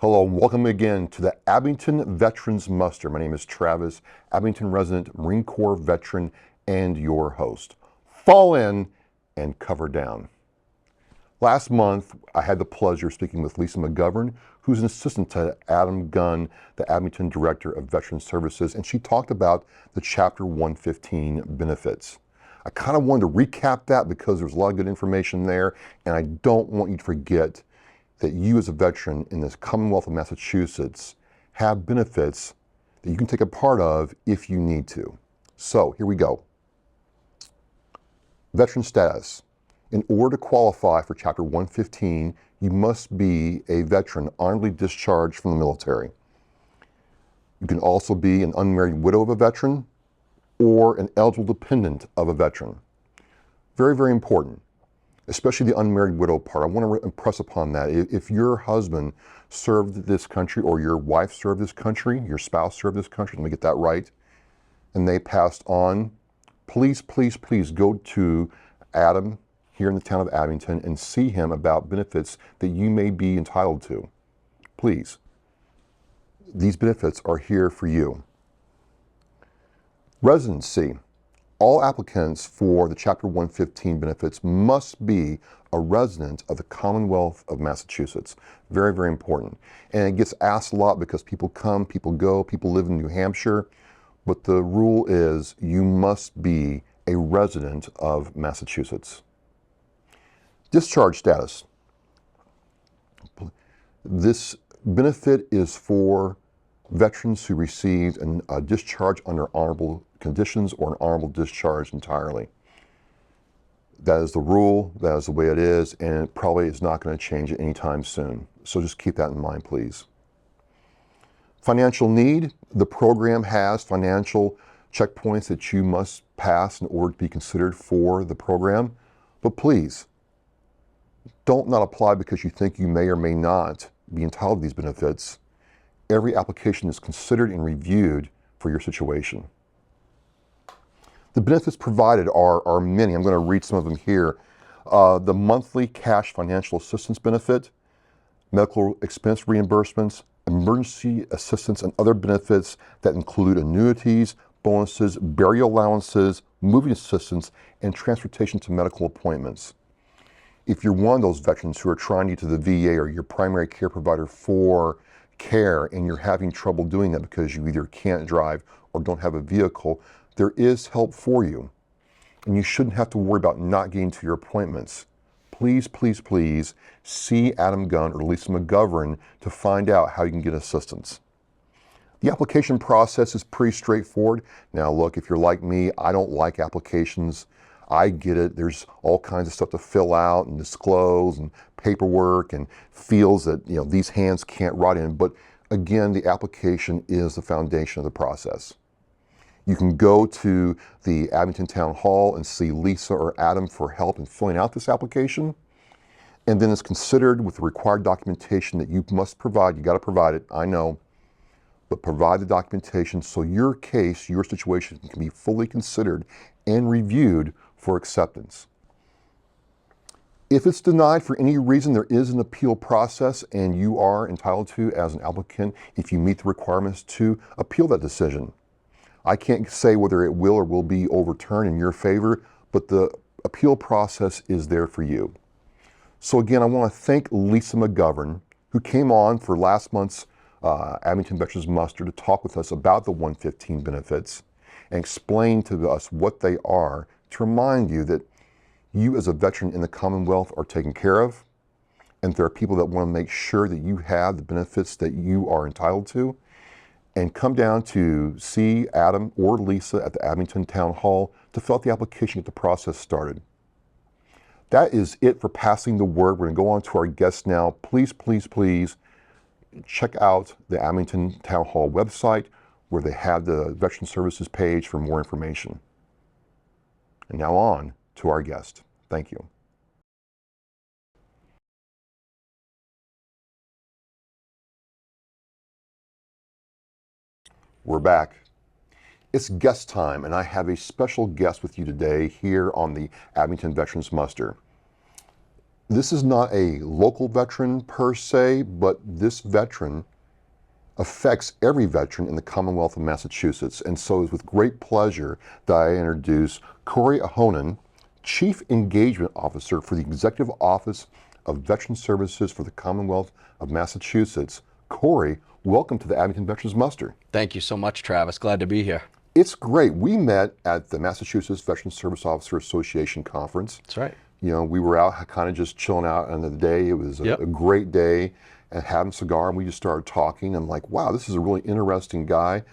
Hello and welcome again to the Abington Veterans Muster. My name is Travis, Abington resident, Marine Corps veteran, and your host. Fall in and cover down. Last month, I had the pleasure of speaking with Lisa McGovern, who's an assistant to Adam Gunn, the Abington Director of Veteran Services, and she talked about the Chapter 115 benefits. I kind of wanted to recap that because there's a lot of good information there, and I don't want you to forget that you as a veteran in this Commonwealth of Massachusetts have benefits that you can take a part of if you need to. So here we go. Veteran status. In order to qualify for Chapter 115, you must be a veteran honorably discharged from the military. You can also be an unmarried widow of a veteran or an eligible dependent of a veteran. Very, very important. Especially the unmarried widow part. I want to impress upon that. If your husband served this country or your wife served this country, your spouse served this country, let me get that right, and they passed on, please, please, please go to Adam here in the town of Abington and see him about benefits that you may be entitled to. Please. These benefits are here for you. Residency. All applicants for the Chapter 115 benefits must be a resident of the Commonwealth of Massachusetts. Very, very important. And it gets asked a lot because people come, people go, people live in New Hampshire, but the rule is you must be a resident of Massachusetts. Discharge status. This benefit is for veterans who received a discharge under honorable conditions or an honorable discharge entirely. That is the rule, that is the way it is, and it probably is not going to change it anytime soon. So just keep that in mind, please. Financial need. The program has financial checkpoints that you must pass in order to be considered for the program. But please, don't not apply because you think you may or may not be entitled to these benefits. Every application is considered and reviewed for your situation. The benefits provided are many. I'm going to read some of them here. The monthly cash financial assistance benefit, medical expense reimbursements, emergency assistance, and other benefits that include annuities, bonuses, burial allowances, moving assistance, and transportation to medical appointments. If you're one of those veterans who are trying to get to the VA or your primary care provider for care and you're having trouble doing that because you either can't drive or don't have a vehicle, there is help for you. And you shouldn't have to worry about not getting to your appointments. Please, please, please see Adam Gunn or Lisa McGovern to find out how you can get assistance. The application process is pretty straightforward. Now look, if you're like me, I don't like applications. I get it. There's all kinds of stuff to fill out and disclose and paperwork and fields that these hands can't write in. But again, the application is the foundation of the process. You can go to the Abington Town Hall and see Lisa or Adam for help in filling out this application. And then it's considered with the required documentation that you must provide. You got to provide it, I know, but provide the documentation so your case, your situation can be fully considered and reviewed for acceptance. If it's denied for any reason, there is an appeal process and you are entitled to, as an applicant, if you meet the requirements, to appeal that decision. I can't say whether it will or will be overturned in your favor, but the appeal process is there for you. So again, I want to thank Lisa McGovern, who came on for last month's Abington Veterans Muster to talk with us about the 115 benefits and explain to us what they are, to remind you that you as a veteran in the Commonwealth are taken care of, and there are people that want to make sure that you have the benefits that you are entitled to. And come down to see Adam or Lisa at the Abington Town Hall to fill out the application, get the process started. That is it for passing the word. We're going to go on to our guests now. Please, please, please check out the Abington Town Hall website where they have the Veteran Services page for more information. And now on to our guest. Thank you. We're back. It's guest time, and I have a special guest with you today here on the Abington Veterans Muster. This is not a local veteran per se, but this veteran affects every veteran in the Commonwealth of Massachusetts. And so it's with great pleasure that I introduce Corey Ahonen, Chief Engagement Officer for the Executive Office of Veteran Services for the Commonwealth of Massachusetts. Corey, welcome to the Abington Veterans Muster. Thank you so much, Travis. Glad to be here. It's great. We met at the Massachusetts Veteran Service Officer Association Conference. That's right. You know, we were out kind of just chilling out on the day. It was a great day, and having a cigar, and we just started talking. I'm like, wow, this is a really interesting guy.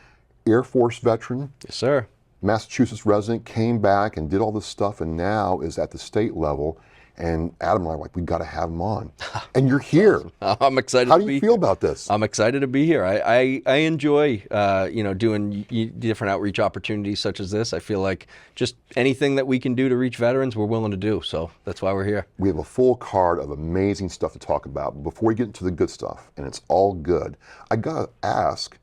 Air Force veteran. Yes, sir. Massachusetts resident, came back and did all this stuff, and now is at the state level. And Adam and I were like, we got to have him on. And you're here. I'm excited. How do you feel about this? I'm excited to be here. I enjoy doing different outreach opportunities such as this. I feel like just anything that we can do to reach veterans, we're willing to do. So that's why we're here. We have a full card of amazing stuff to talk about. But before we get into the good stuff, and it's all good, I got to ask,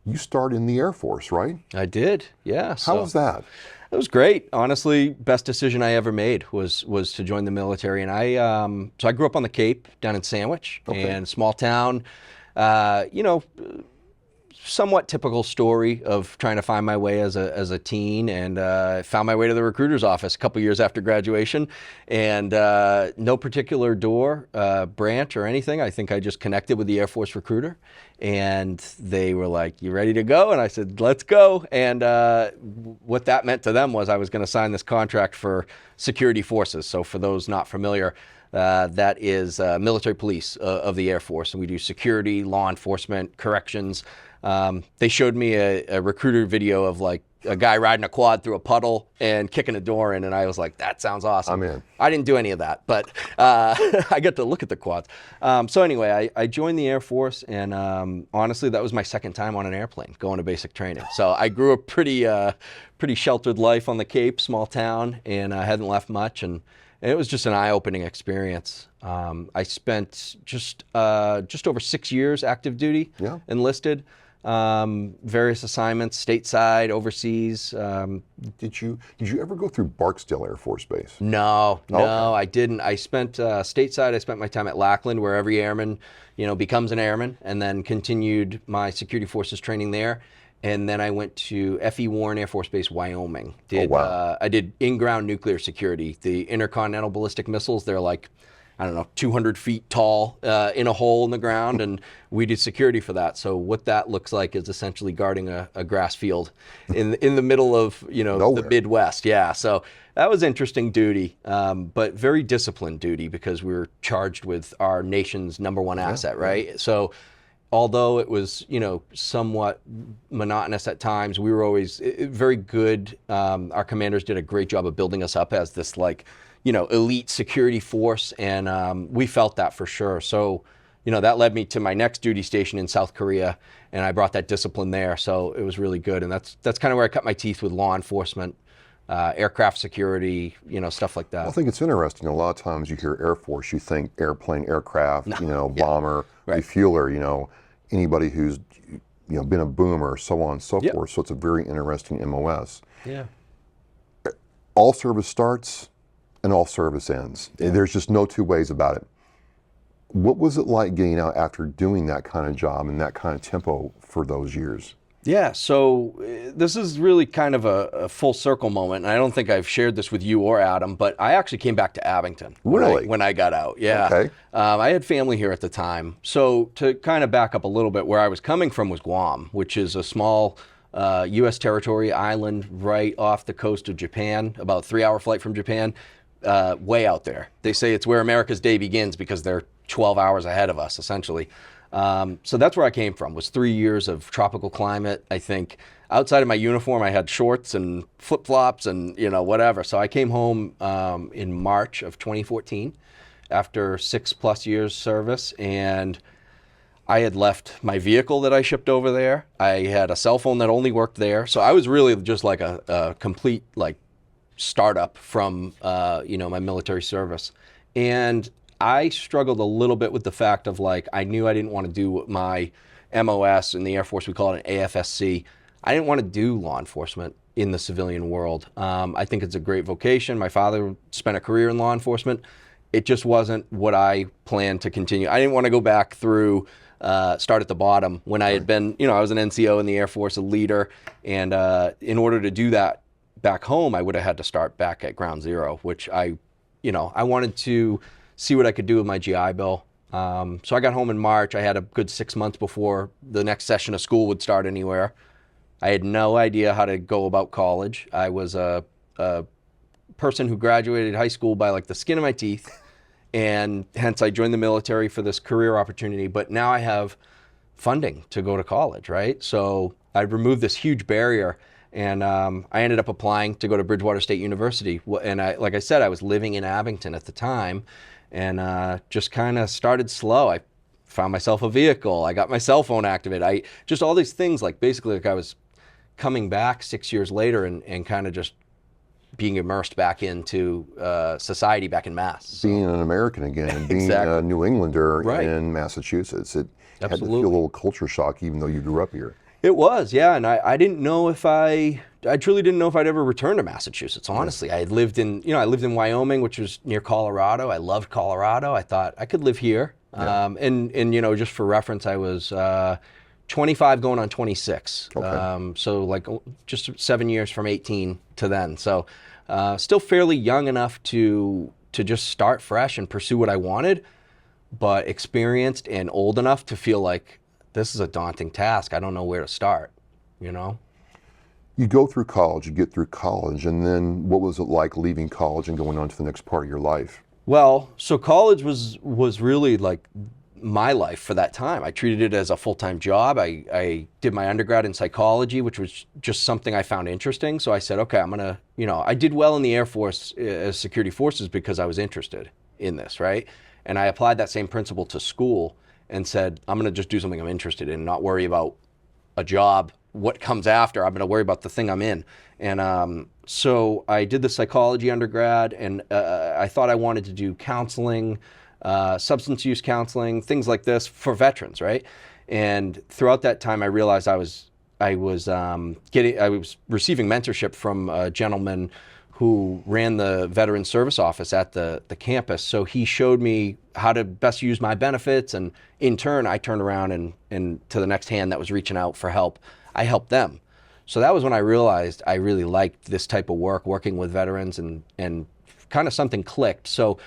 you started in the Air Force, right? I did, yeah. How was that? It was great. Honestly, best decision I ever made was to join the military. And I grew up on the Cape down in Sandwich, and small town, somewhat typical story of trying to find my way as a teen, and found my way to the recruiter's office a couple years after graduation, and no particular door, branch or anything. I think I just connected with the Air Force recruiter, and they were like, "You ready to go?" And I said, "Let's go." And what that meant to them was I was going to sign this contract for security forces. So for those not familiar, that is military police of the Air Force, and we do security, law enforcement, corrections. They showed me a recruiter video of like a guy riding a quad through a puddle and kicking a door in, and I was like, that sounds awesome. I'm in. I didn't do any of that, but I got to look at the quads. So anyway, I joined the Air Force, and honestly, that was my second time on an airplane going to basic training. So I grew a pretty sheltered life on the Cape, small town, and I hadn't left much, and it was just an eye-opening experience. I spent just over 6 years active duty, enlisted. Various assignments, stateside, overseas. Did you ever go through Barksdale Air Force Base? No, I didn't. I spent stateside. I spent my time at Lackland, where every airman, becomes an airman, and then continued my security forces training there. And then I went to F.E. Warren Air Force Base, Wyoming. I did in-ground nuclear security. The intercontinental ballistic missiles, they're like, 200 feet tall in a hole in the ground, and we did security for that. So what that looks like is essentially guarding a grass field in the middle of the Midwest. Yeah, so that was interesting duty, but very disciplined duty because we were charged with our nation's #1 asset, right? So although it was somewhat monotonous at times, we were always very good. Our commanders did a great job of building us up as this elite security force, and we felt that for sure. So, that led me to my next duty station in South Korea, and I brought that discipline there. So it was really good, and that's kind of where I cut my teeth with law enforcement, aircraft security, stuff like that. Well, I think it's interesting. A lot of times you hear Air Force, you think airplane, aircraft, bomber, refueler, anybody who's been a boomer, so on and so forth. So it's a very interesting MOS. Yeah. All service starts and all service ends. There's just no two ways about it. What was it like getting out after doing that kind of job and that kind of tempo for those years? Yeah, so this is really kind of a full circle moment, and I don't think I've shared this with you or Adam, but I actually came back to Abington when I got out. Yeah, okay. I had family here at the time. So to kind of back up a little bit, where I was coming from was Guam, which is a small U.S. territory island right off the coast of Japan, about a 3-hour flight from Japan, way out there. They say it's where America's day begins because they're 12 hours ahead of us, essentially. So that's where I came from, was 3 years of tropical climate. I think outside of my uniform, I had shorts and flip-flops and, whatever. So I came home in March of 2014 after 6+ years service, and I had left my vehicle that I shipped over there. I had a cell phone that only worked there. So I was really just like a complete startup from, my military service. And I struggled a little bit with the fact of I knew I didn't want to do my MOS in the Air Force. We call it an AFSC. I didn't want to do law enforcement in the civilian world. I think it's a great vocation. My father spent a career in law enforcement, it just wasn't what I planned to continue. I didn't want to go back through, start at the bottom when I had been, I was an NCO in the Air Force, a leader. And in order to do that back home, I would have had to start back at ground zero, which I wanted to see what I could do with my GI Bill. So I got home in March. I had a good 6 months before the next session of school would start anywhere. I had no idea how to go about college. I was a person who graduated high school by like the skin of my teeth, and hence I joined the military for this career opportunity. But now I have funding to go to college, right? So I removed this huge barrier, and I ended up applying to go to Bridgewater State University. And like I said, I was living in Abington at the time, and just kind of started slow. I found myself a vehicle. I got my cell phone activated. Just all these things, like basically like I was coming back 6 years later and kind of just being immersed back into society back in Mass. Being an American again, and being a New Englander in Massachusetts, it had to feel a little culture shock, even though you grew up here. It was, yeah, and I didn't know if I truly didn't know if I'd ever return to Massachusetts. Honestly, I lived in Wyoming, which was near Colorado. I loved Colorado. I thought I could live here. And just for reference, I was 25 going on 26. Okay. So like just 7 years from 18 to then. So still fairly young enough to just start fresh and pursue what I wanted, but experienced and old enough to feel like this is a daunting task. I don't know where to start, You go through college, you get through college, and then what was it like leaving college and going on to the next part of your life? Well, so college was really like my life for that time. I treated it as a full-time job. I did my undergrad in psychology, which was just something I found interesting. So I said, okay, I'm gonna, I did well in the Air Force as security forces because I was interested in this, right? And I applied that same principle to school and said, I'm gonna just do something I'm interested in, not worry about a job, what comes after. I'm gonna worry about the thing I'm in. And so I did the psychology undergrad, and I thought I wanted to do counseling, substance use counseling, things like this for veterans, right? And throughout that time, I realized I was receiving mentorship from a gentleman who ran the Veteran Service Office at the campus. So he showed me how to best use my benefits, and in turn, I turned around and to the next hand that was reaching out for help, I helped them. So that was when I realized I really liked this type of work, working with veterans, and kind of something clicked. So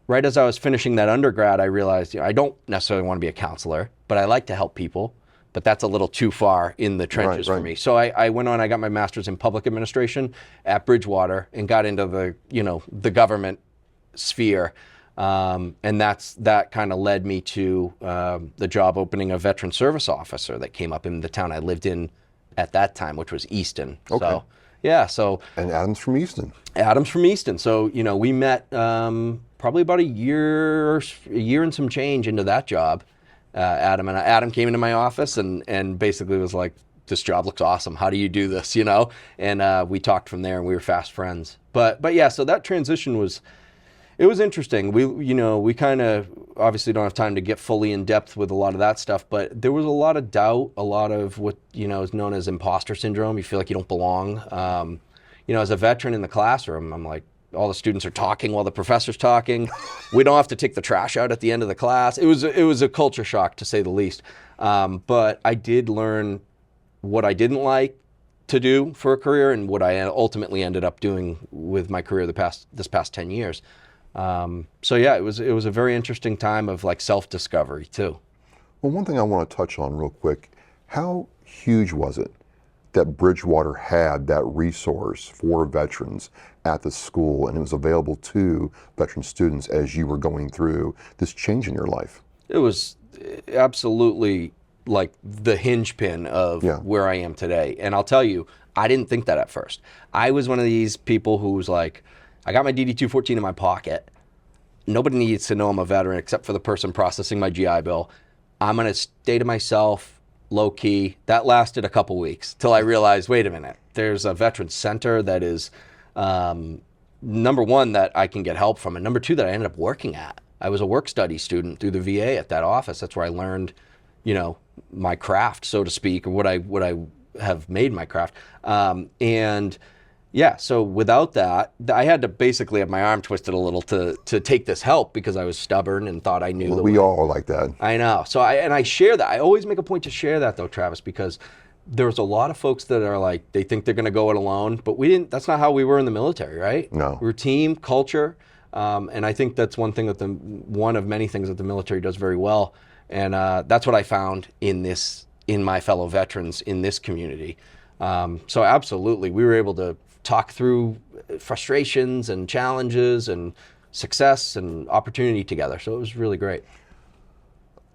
right as I was finishing that undergrad, I realized I don't necessarily want to be a counselor, but I like to help people. But that's a little too far in the trenches for me. So I went on, I got my master's in public administration at Bridgewater and got into the government sphere. And that kind of led me to the job opening of veteran service officer that came up in the town I lived in at that time, which was Easton. Okay. So, yeah. So. And Adam's from Easton. Adam's from Easton. So, we met probably about a year and some change into that job. Adam came into my office and basically was like, this job looks awesome. How do you do this? And we talked from there, and we were fast friends. But yeah, so that transition was interesting. We kind of obviously don't have time to get fully in depth with a lot of that stuff, but there was a lot of doubt, a lot of what, is known as imposter syndrome. You feel like you don't belong. As a veteran in the classroom, I'm like, all the students are talking while the professor's talking. We don't have to take the trash out at the end of the class. It was a culture shock, to say the least. But I did learn what I didn't like to do for a career and what I ultimately ended up doing with my career this past 10 years. So yeah, it was a very interesting time of like self-discovery too. Well, one thing I want to touch on real quick, how huge was it that Bridgewater had that resource for veterans at the school, and it was available to veteran students as you were going through this change in your life? It was absolutely like the hinge pin of where I am today. And I'll tell you, I didn't think that at first. I was one of these people who was like, I got my DD-214 in my pocket. Nobody needs to know I'm a veteran except for the person processing my GI Bill. I'm going to stay to myself, low key. That lasted a couple weeks till I realized, wait a minute, there's a veteran center that is, number one, that I can get help from, and number two, that I ended up working at. I was a work study student through the VA at that office. That's where I learned, my craft, so to speak, or what I have made my craft. And Yeah, so without that, I had to basically have my arm twisted a little to take this help because I was stubborn and thought I knew Well, the we way. all are like that. I know. So I share that. I always make a point to share that though, Travis, because there's a lot of folks that are like, they think they're going to go it alone, but we didn't. That's not how we were in the military, right? No. We were team, culture, and I think that's one thing that one of many things that the military does very well, and that's what I found in my fellow veterans in this community. So absolutely, we were able to talk through frustrations and challenges and success and opportunity together. So it was really great.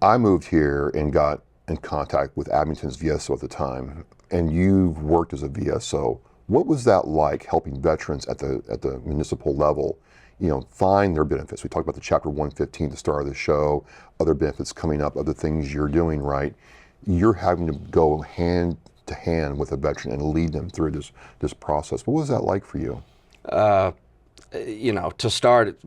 I moved here and got in contact with Abington's VSO at the time, and you've worked as a VSO. What was that like, helping veterans at the municipal level, find their benefits? We talked about the Chapter 115 at the start of the show, other benefits coming up, other things you're doing right. You're having to go hand to hand with a veteran and lead them through this process. What was that like for you? To start,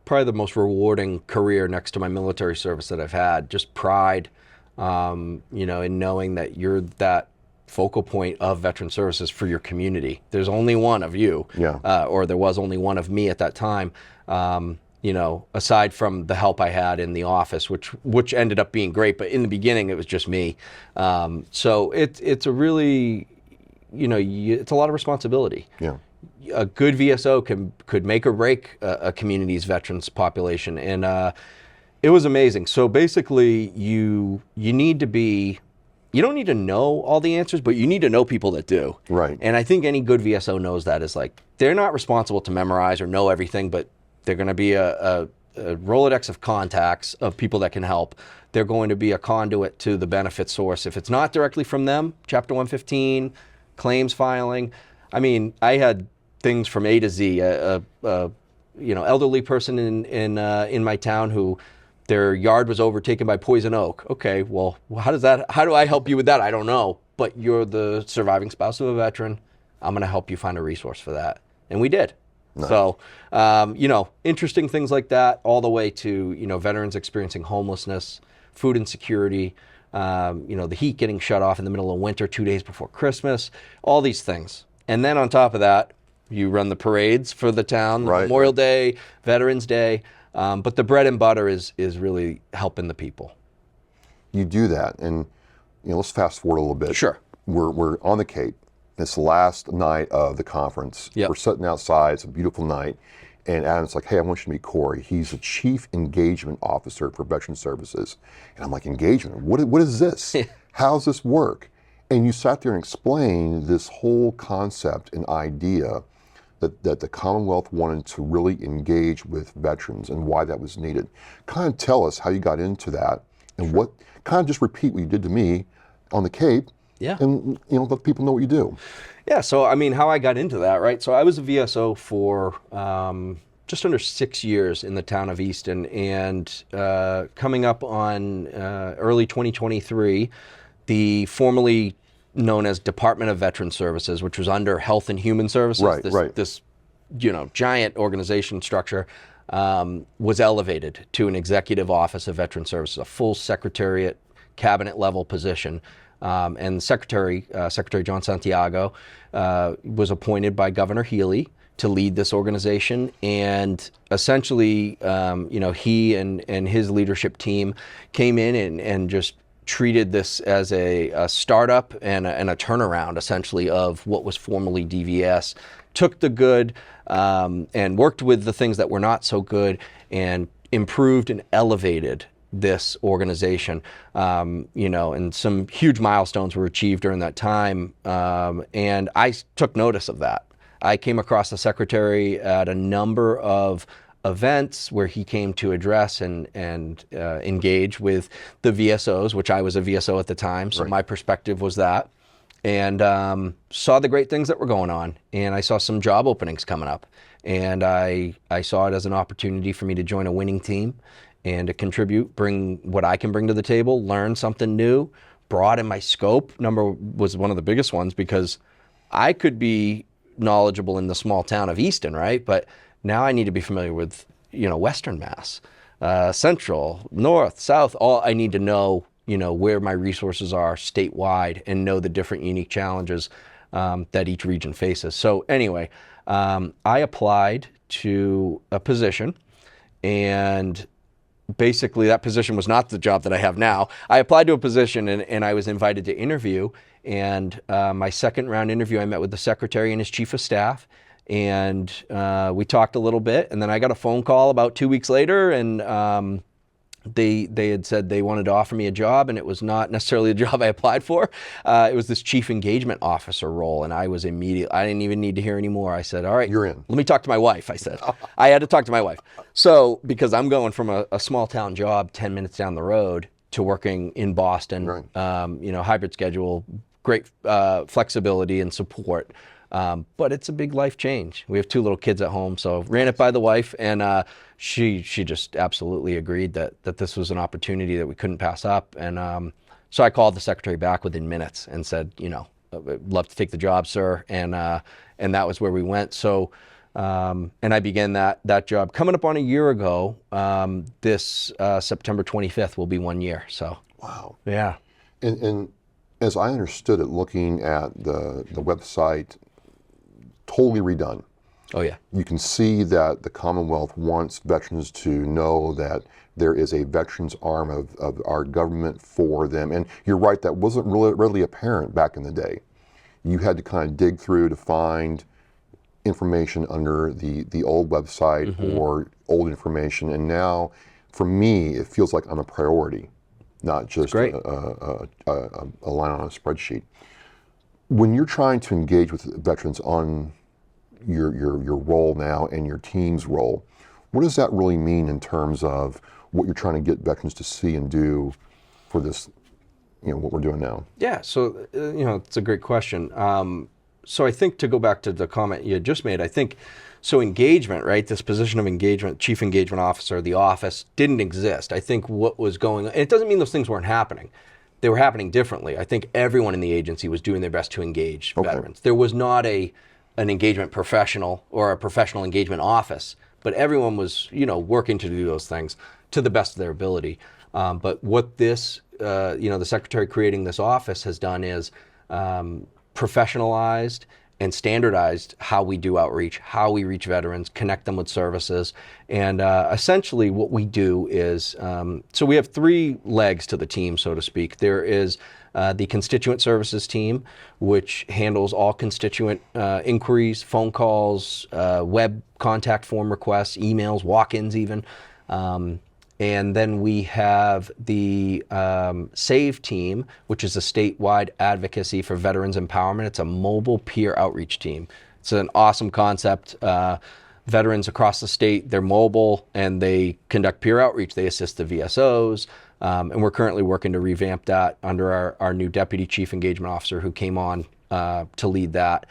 probably the most rewarding career next to my military service that I've had. Just pride, in knowing that you're that focal point of veteran services for your community. There's only one of you, or there was only one of me at that time. Aside from the help I had in the office, which ended up being great, but in the beginning it was just me. So it's a really, it's a lot of responsibility. Yeah. A good VSO could make or break a community's veterans population, and it was amazing. So basically, you need to be. You don't need to know all the answers, but you need to know people that do. Right. And I think any good VSO knows that is like, they're not responsible to memorize or know everything, but they're going to be a Rolodex of contacts of people that can help. They're going to be a conduit to the benefit source. If it's not directly from them, Chapter 115, claims filing. I mean, I had things from A to Z. Elderly person in my town who their yard was overtaken by poison oak. Okay, well, how do I help you with that? I don't know, but you're the surviving spouse of a veteran. I'm going to help you find a resource for that. And we did. Nice. So, interesting things like that, all the way to, veterans experiencing homelessness, food insecurity, the heat getting shut off in the middle of winter 2 days before Christmas, all these things. And then on top of that, you run the parades for the town, right, Memorial Day, Veterans Day. But the bread and butter is really helping the people. You do that, and let's fast forward a little bit. Sure. We're on the Cape. It's the last night of the conference. Yep. We're sitting outside. It's a beautiful night, and Adam's like, "Hey, I want you to meet Corey. He's the Chief Engagement Officer for Veteran Services." And I'm like, "Engagement? What is this? How does this work?" And you sat there and explained this whole concept and idea that the Commonwealth wanted to really engage with veterans and why that was needed. Kind of tell us how you got into that, and Sure. what, kind of just repeat what you did to me on the Cape, and let people know what you do. Yeah, so I mean, how I got into that, right? So I was a VSO for just under 6 years in the town of Easton, and coming up on early 2023, the formerly known as Department of Veterans Services, which was under Health and Human Services, this giant organization structure, was elevated to an executive office of Veteran Services, a full secretariat, cabinet level position. And Secretary John Santiago was appointed by Governor Healy to lead this organization, and essentially, he and his leadership team came in and just treated this as a startup and a turnaround, essentially, of what was formerly DVS. Took the good and worked with the things that were not so good, and improved and elevated this organization. And some huge milestones were achieved during that time, and I took notice of that. I came across the secretary at a number of events where he came to address and engage with the VSOs, which I was a VSO at the time, so my perspective was that, and saw the great things that were going on, and I saw some job openings coming up, and I saw it as an opportunity for me to join a winning team and to contribute, bring what I can bring to the table, learn something new, broaden my scope. Number was one of the biggest ones, because I could be knowledgeable in the small town of Easton, right? But now I need to be familiar with, Western Mass, Central, North, South. All I need to know, where my resources are statewide, and know the different unique challenges. that each region faces. So anyway, I applied to a position, and basically that position was not the job that I have now. I applied to a position, and I was invited to interview. And my second round interview, I met with the secretary and his chief of staff, and we talked a little bit. And then I got a phone call about 2 weeks later, and they had said they wanted to offer me a job, and it was not necessarily the job I applied for. It was this chief engagement officer role, and I was immediate. I didn't even need to hear anymore. I said, all right, You're in. let me talk to my wife, I said. I had to talk to my wife. So, because I'm going from a small town job 10 minutes down the road to working in Boston, Right. Hybrid schedule, great flexibility and support. But it's a big life change. We have 2 little kids at home, so ran it by the wife, and she just absolutely agreed that this was an opportunity that we couldn't pass up. And so I called the secretary back within minutes and said, I'd love to take the job, sir. And that was where we went. So, and I began that job coming up on a year ago. This September 25th will be 1 year. So, Wow. yeah. And as I understood it, looking at the website, totally redone. Oh, yeah. You can see that the Commonwealth wants veterans to know that there is a veterans arm of our government for them. And you're right, that wasn't really readily apparent back in the day. You had to kind of dig through to find information under the old website or old information. And now, for me, it feels like I'm a priority, not just a line on a spreadsheet. When you're trying to engage with veterans on your role now and your team's role, what does that really mean in terms of what you're trying to get veterans to see and do for this, what we're doing now? Yeah, so, it's a great question. So I think, to go back to the comment you had just made, I think, so engagement, right, this position of engagement, chief engagement officer, the office, didn't exist. I think what was going on, and it doesn't mean those things weren't happening. They were happening differently. I think everyone in the agency was doing their best to engage veterans. There was not an engagement professional or a professional engagement office, but everyone was, working to do those things to the best of their ability. But what this, the secretary creating this office has done is professionalized and standardized how we do outreach, how we reach veterans, connect them with services. And essentially what we do is, so we have 3 legs to the team, so to speak. There is the constituent services team, which handles all constituent inquiries, phone calls, web contact form requests, emails, walk-ins even. And then we have the SAVE team, which is a statewide advocacy for veterans empowerment. It's a mobile peer outreach team. It's an awesome concept. Veterans across the state, they're mobile and they conduct peer outreach. They assist the VSOs. And we're currently working to revamp that under our new deputy chief engagement officer who came on to lead that.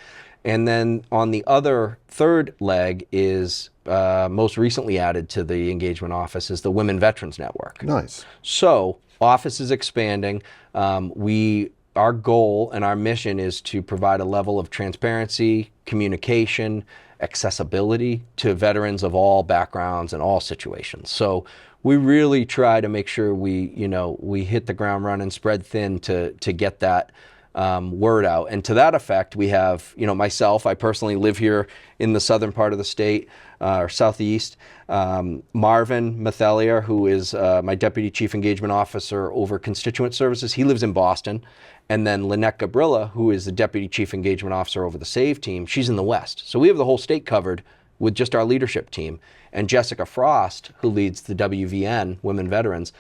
And then on the other 3rd leg is most recently added to the engagement office is the Women Veterans Network. Nice. So office is expanding. Our goal and our mission is to provide a level of transparency, communication, accessibility to veterans of all backgrounds and all situations. So we really try to make sure we hit the ground running, spread thin to get that word out. And to that effect, we have, myself, I personally live here in the southern part of the state, or southeast. Marvin Mathelier, who is my deputy chief engagement officer over constituent services, he lives in Boston. And then Lynette Gabrilla, who is the deputy chief engagement officer over the SAVE team, she's in the west. So we have the whole state covered with just our leadership team. And Jessica Frost, who leads the WVN, Women Veterans,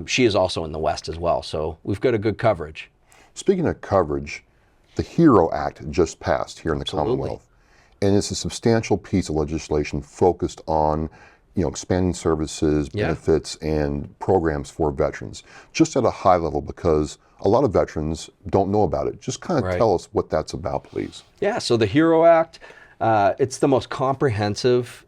she is also in the west as well. So we've got a good coverage. Speaking of coverage, the HERO Act just passed here in the Commonwealth, and it's a substantial piece of legislation focused on, expanding services, benefits, and programs for veterans, just at a high level, because a lot of veterans don't know about it. Just kind of tell us what that's about, please. Yeah, so the HERO Act, it's the most comprehensive,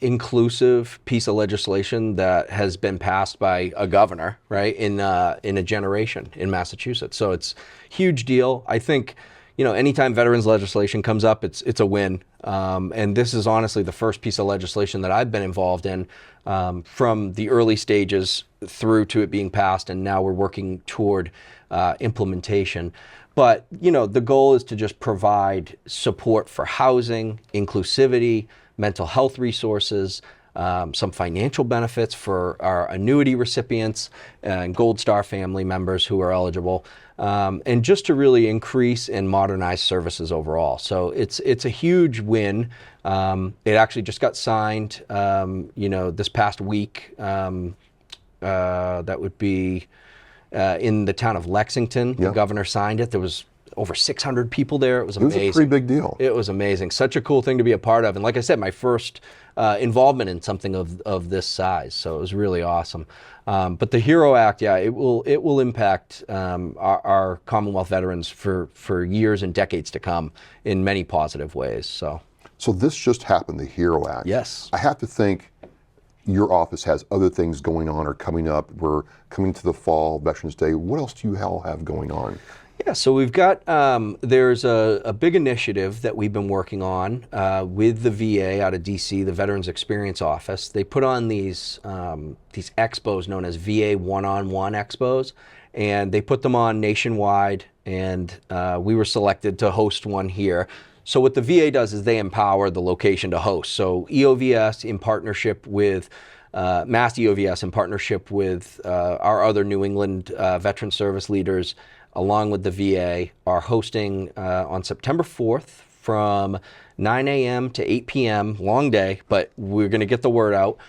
inclusive piece of legislation that has been passed by a governor, right, in a generation in Massachusetts. So it's a huge deal. I think, anytime veterans legislation comes up, it's a win. And this is honestly the first piece of legislation that I've been involved in from the early stages through to it being passed, and now we're working toward implementation. But, the goal is to just provide support for housing, inclusivity, mental health resources, some financial benefits for our annuity recipients and Gold Star family members who are eligible, and just to really increase and modernize services overall. So it's a huge win. It actually just got signed, this past week. That would be in the town of Lexington. Yeah. The governor signed it. There was over 600 people there. It was amazing. It was a pretty big deal. It was amazing. Such a cool thing to be a part of. And like I said, my first involvement in something of this size. So it was really awesome. But the HERO Act, it will impact our Commonwealth veterans for years and decades to come in many positive ways. So this just happened, the HERO Act. Yes. I have to think your office has other things going on or coming up. We're coming to the fall, Veterans Day. What else do you all have going on? Yeah, so we've got, there's a big initiative that we've been working on with the VA out of DC, the Veterans Experience Office. They put on these expos known as VA One-on-One Expos, and they put them on nationwide, and we were selected to host one here. So what the VA does is they empower the location to host. So EOVS in partnership with Mass EOVS in partnership with our other New England veteran service leaders, along with the VA, are hosting on September 4th from 9 a.m. to 8 p.m., long day, but we're going to get the word out,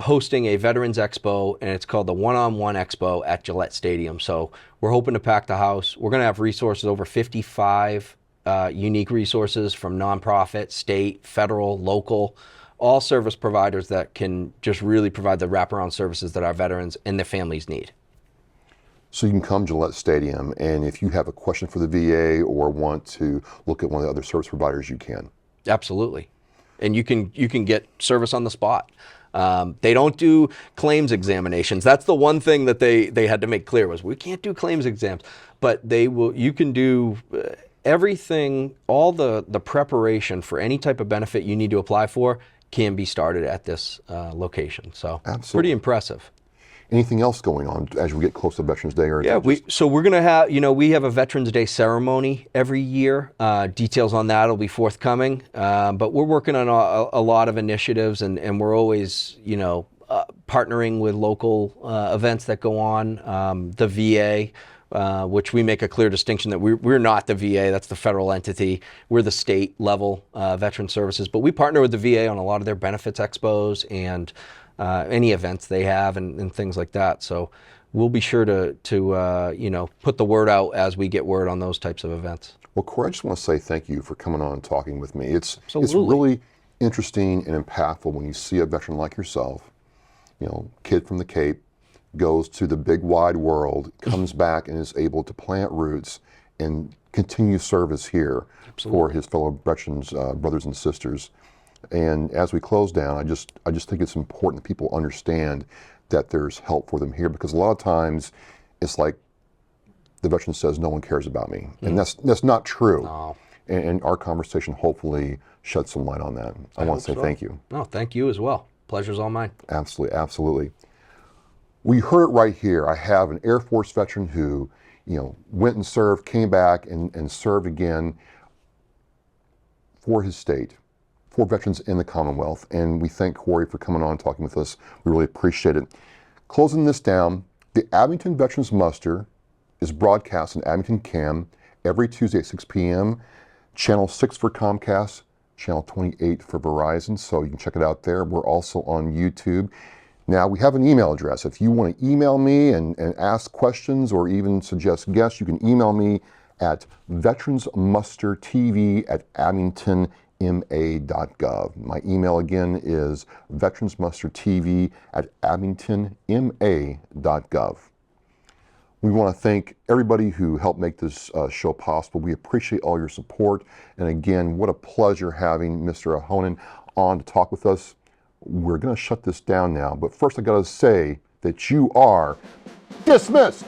hosting a Veterans Expo, and it's called the One-on-One Expo at Gillette Stadium. So we're hoping to pack the house. We're going to have resources, over 55 unique resources from nonprofit, state, federal, local, all service providers that can just really provide the wraparound services that our veterans and their families need. So you can come to Gillette Stadium, and if you have a question for the VA or want to look at one of the other service providers, you can. Absolutely. And you can get service on the spot. They don't do claims examinations. That's the one thing that they had to make clear, was we can't do claims exams, but you can do everything, all the preparation for any type of benefit you need to apply for can be started at this location. So Absolutely. Pretty impressive. Anything else going on as we get close to Veterans Day? Or yeah, we're going to have, we have a Veterans Day ceremony every year. Details on that will be forthcoming. But we're working on a lot of initiatives, and we're always, partnering with local events that go on. The VA, which we make a clear distinction that we're not the VA, that's the federal entity. We're the state level veteran services. But we partner with the VA on a lot of their benefits expos and any events they have and things like that. So we'll be sure to put the word out as we get word on those types of events. Well, Corey, I just want to say thank you for coming on and talking with me. It's Absolutely. really interesting and impactful when you see a veteran like yourself, kid from the Cape, goes to the big wide world, comes back and is able to plant roots and continue service here for his fellow veterans, brothers and sisters. And as we close down, I just think it's important that people understand that there's help for them here, because a lot of times it's like the veteran says, no one cares about me. And that's not true. No. And our conversation hopefully sheds some light on that. I want to say thank you. No, thank you as well. Pleasure's all mine. Absolutely, absolutely. We heard it right here. I have an Air Force veteran who, went and served, came back and served again for his state, for veterans in the Commonwealth. And we thank Corey for coming on and talking with us. We really appreciate it. Closing this down, the Abington Veterans Muster is broadcast on Abington Cam every Tuesday at 6 p.m. Channel 6 for Comcast, Channel 28 for Verizon, so you can check it out there. We're also on YouTube. Now, we have an email address. If you want to email me and ask questions or even suggest guests, you can email me at veteransmustertv@abingtonma.gov. My email again is veteransmustertv@abingtonma.gov. We want to thank everybody who helped make this show possible. We appreciate all your support. And again, what a pleasure having Mr. Ahonen on to talk with us. We're going to shut this down now, but first I got to say that you are dismissed.